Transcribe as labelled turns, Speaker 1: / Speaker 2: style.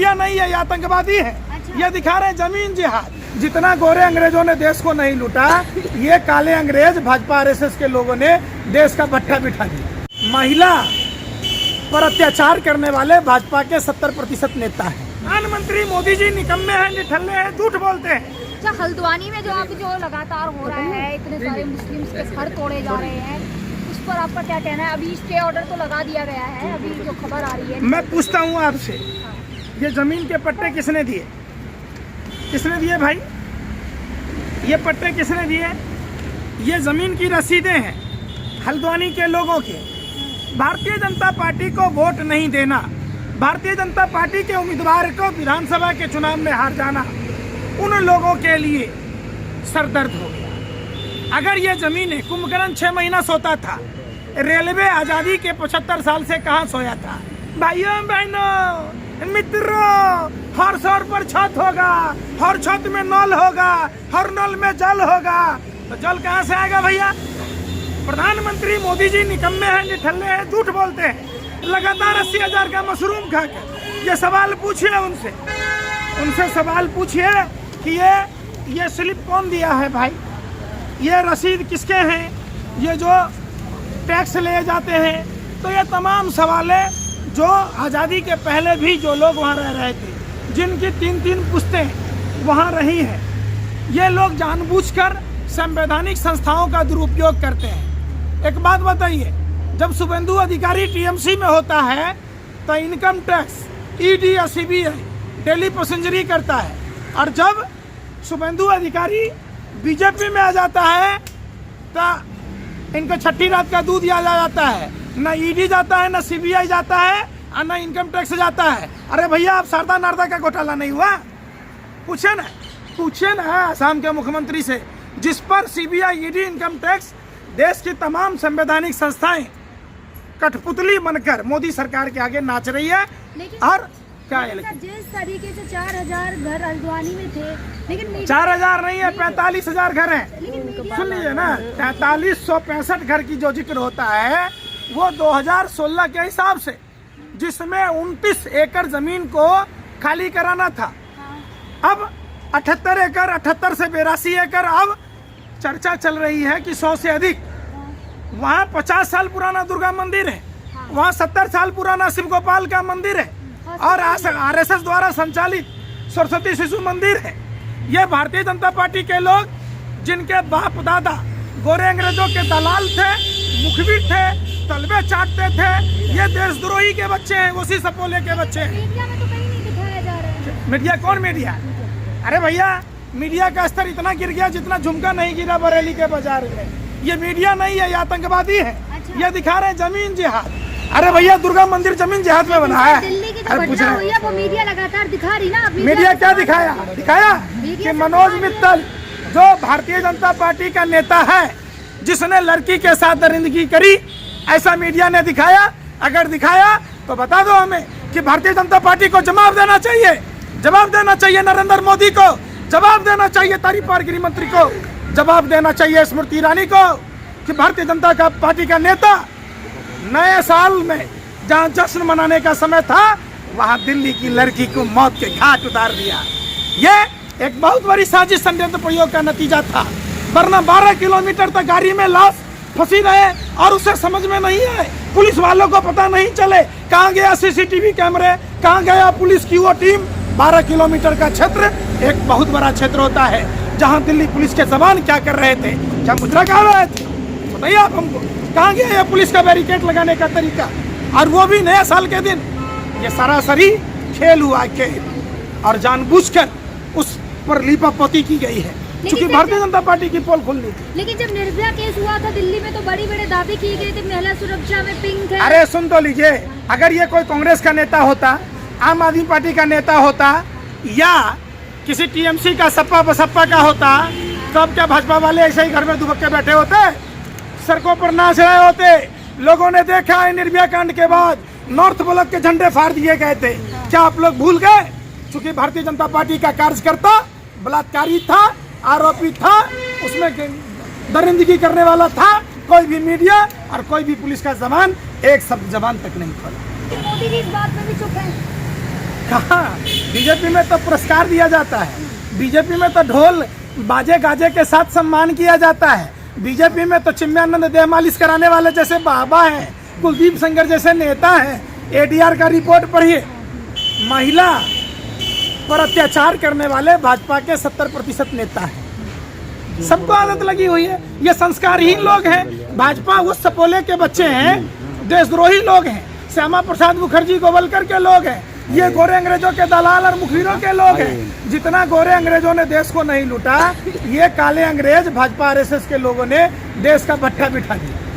Speaker 1: Media नहीं है, ये आतंकवादी है। ये दिखा रहे हैं जमीन जिहाद। जितना गोरे अंग्रेजों ने देश को नहीं लूटा, ये काले अंग्रेज भाजपा आरएसएस के लोगों ने देश का भट्ठा बिठा दिया। महिला पर अत्याचार करने वाले भाजपा के 70% नेता हैं। प्रधानमंत्री मोदी जी निकम्मे हैं, निठल्ले हैं, झूठ बोलते हैं।
Speaker 2: अच्छा, हल्द्वानी में जो लगातार हो रहा है, इतने सारे मुस्लिम्स के घर तोड़े जा रहे हैं, उस पर आपका क्या कहना है? अभी स्टे ऑर्डर तो लगा दिया गया है, अभी जो खबर आ रही है।
Speaker 1: मैं पूछता हूँ आपसे, ये जमीन के पट्टे किसने दिए? किसने दिए भाई? ये पट्टे किसने दिए? ये जमीन की रसीदें हैं हल्द्वानी के लोगों के। भारतीय जनता पार्टी को वोट नहीं देना, भारतीय जनता पार्टी के उम्मीदवार को विधानसभा के चुनाव में हार जाना, उन लोगों के लिए सरदर्द हो गया। अगर ये जमीनें, कुंभकर्ण 6 महीना सोता था, रेलवे आजादी के 75 साल से कहाँ सोया था? भाइयों बहनों मित्रों, हर सौर पर छत होगा, हर छत में नल होगा, हर नल में जल होगा, तो जल कहाँ से आएगा भैया? प्रधानमंत्री मोदी जी निकम्मे हैं, निठल्ले हैं, झूठ बोलते हैं। लगातार 80,000 का मशरूम खाकर ये सवाल पूछिए उनसे सवाल पूछिए कि ये स्लिप कौन दिया है भाई? ये रसीद किसके हैं? ये जो टैक्स ले जाते हैं, तो ये तमाम सवालें जो आज़ादी के पहले भी जो लोग वहाँ रह रहे थे, जिनकी 3-3 पुश्तें वहाँ रही हैं, ये लोग जानबूझकर संवैधानिक संस्थाओं का दुरुपयोग करते हैं। एक बात बताइए, जब शुभेंदु अधिकारी टीएमसी में होता है तो इनकम टैक्स, ईडी या सीबीआई डेली पैसेंजरी करता है, और जब शुभेंदु अधिकारी बीजेपी में आ जाता है तो इनको छठी रात का दूध याद आ जाता है। न ईडी जाता है, न सीबीआई जाता है, और न इनकम टैक्स जाता है। अरे भैया, आप शारदा नारदा का घोटाला नहीं हुआ? पूछे ना असम के मुख्यमंत्री से, जिस पर सीबीआई, ईडी, इनकम टैक्स, देश की तमाम संवैधानिक संस्थाएं कठपुतली बनकर मोदी सरकार के आगे नाच रही है। और क्या है,
Speaker 2: जिस तरीके से 4,000 घर हल्द्वानी में थे, लेकिन
Speaker 1: 4,000 नहीं है, 45,000 घर हैं। सुन लीजिए ना, 4365 घर की जो जिक्र होता है वो 2016 के हिसाब से, जिसमें 29 एकड़ जमीन को खाली कराना था। अब 78 एकड़, 78 से 82 एकड़। अब चर्चा चल रही है कि 100 से अधिक। वहाँ 50 साल पुराना दुर्गा मंदिर है, वहाँ 70 साल पुराना शिव गोपाल का मंदिर है, और आरएसएस द्वारा संचालित सरस्वती शिशु मंदिर है। ये भारतीय जनता पार्टी के लोग, जिनके बाप दादा गोरे अंग्रेजों के दलाल थे, मुखबिर थे, तलबे चाटते थे, ये देशद्रोही के बच्चे हैं, उसी सपोले के बच्चे हैं।
Speaker 2: मीडिया में तो कहीं नहीं दिखाया जा रहा है।
Speaker 1: मीडिया कौन मीडिया? अरे भैया, मीडिया का स्तर इतना गिर गया जितना झुमका नहीं गिरा बरेली के बाजार में। ये मीडिया नहीं है, ये आतंकवादी है। ये दिखा रहे हैं जमीन जिहाद। अरे भैया, दुर्गा मंदिर जमीन जिहाद में बना है।
Speaker 2: दिल्ली की जो घटना हुई है वो मीडिया लगातार दिखा रही ना।
Speaker 1: मीडिया क्या दिखाया कि मनोज मित्तल, जो भारतीय जनता पार्टी का नेता है, जिसने लड़की के साथ दरिंदगी करी, ऐसा मीडिया ने दिखाया। अगर दिखाया तो बता दो हमें कि भारतीय जनता पार्टी को जवाब देना चाहिए, जवाब देना चाहिए नरेंद्र मोदी को, जवाब देना चाहिए तारी पार गृह मंत्री को, जवाब देना चाहिए स्मृति ईरानी को, कि भारतीय जनता पार्टी का नेता नए साल में जहां जश्न मनाने का समय था, वहां दिल्ली की लड़की को मौत के घाट उतार दिया। ये एक बहुत बड़ी साजिश, षड्यंत्र प्रयोग का नतीजा था। वरना 12 किलोमीटर तक गाड़ी में लाश फंसी रहे और उसे समझ में नहीं आए, पुलिस वालों को पता नहीं चले कहाँ गया सीसीटीवी कैमरे, कहाँ गया पुलिस की वो टीम। 12 किलोमीटर का क्षेत्र एक बहुत बड़ा क्षेत्र होता है, जहाँ दिल्ली पुलिस के जवान क्या कर रहे थे, क्या मुद्रा कर रहे थे, बताइए आप हमको। कहाँ गया ये पुलिस का बैरिकेड लगाने का तरीका, और वो भी नया साल के दिन। ये सरासरी खेल हुआ, खेल, और जानबूझकर उस पर लीपापोती की गई है, क्योंकि भारतीय जनता पार्टी की पोल खुलनी थी।
Speaker 2: लेकिन जब निर्भया केस हुआ था दिल्ली में, तो बड़ी बड़े दावे किए गए थे, महिला सुरक्षा में पिंक है।
Speaker 1: अरे सुन तो लीजिए, अगर ये कोई कांग्रेस का नेता होता, आम आदमी पार्टी का नेता होता, या किसी टीएमसी का सपा बसपा का होता, तब क्या भाजपा वाले ऐसे ही घर में दुबक के बैठे होते, सड़कों पर नाच रहे होते? लोगों ने देखा है निर्भया कांड के बाद नॉर्थ ब्लॉक के झंडे फाड़ दिए गए थे। क्या आप लोग भूल गए? चूंकि भारतीय जनता पार्टी का कार्यकर्ता बलात्कारी था, आरोपी था, उसमें दरिंदगी करने वाला था, कोई भी मीडिया और कोई भी पुलिस का जवान एक शब्द जबान तक नहीं खोला।
Speaker 2: मोदी जी इस बात में भी चुप हैं।
Speaker 1: कहाँ? बीजेपी में तो पुरस्कार दिया जाता है, बीजेपी में तो ढोल बाजे गाजे के साथ सम्मान किया जाता है, बीजेपी में तो चिन्मयानंद देह मालिश कराने वाले जैसे बाबा हैं, कुलदीप सेंगर जैसे नेता हैं। एडीआर का रिपोर्ट पढ़िए, महिला पर अत्याचार करने वाले भाजपा के 70% नेता हैं। सबको आदत लगी हुई है, ये संस्कारहीन लोग हैं। भाजपा उस सपोले के बच्चे हैं, देशद्रोही लोग हैं, श्यामा प्रसाद मुखर्जी गोवलकर के लोग हैं, ये गोरे अंग्रेजों के दलाल और मुखबिरों के लोग हैं। जितना गोरे अंग्रेजों ने देश को नहीं लूटा, ये काले अंग्रेज भाजपा आरएसएस के लोगों ने देश का भट्ठा बिठा दिया।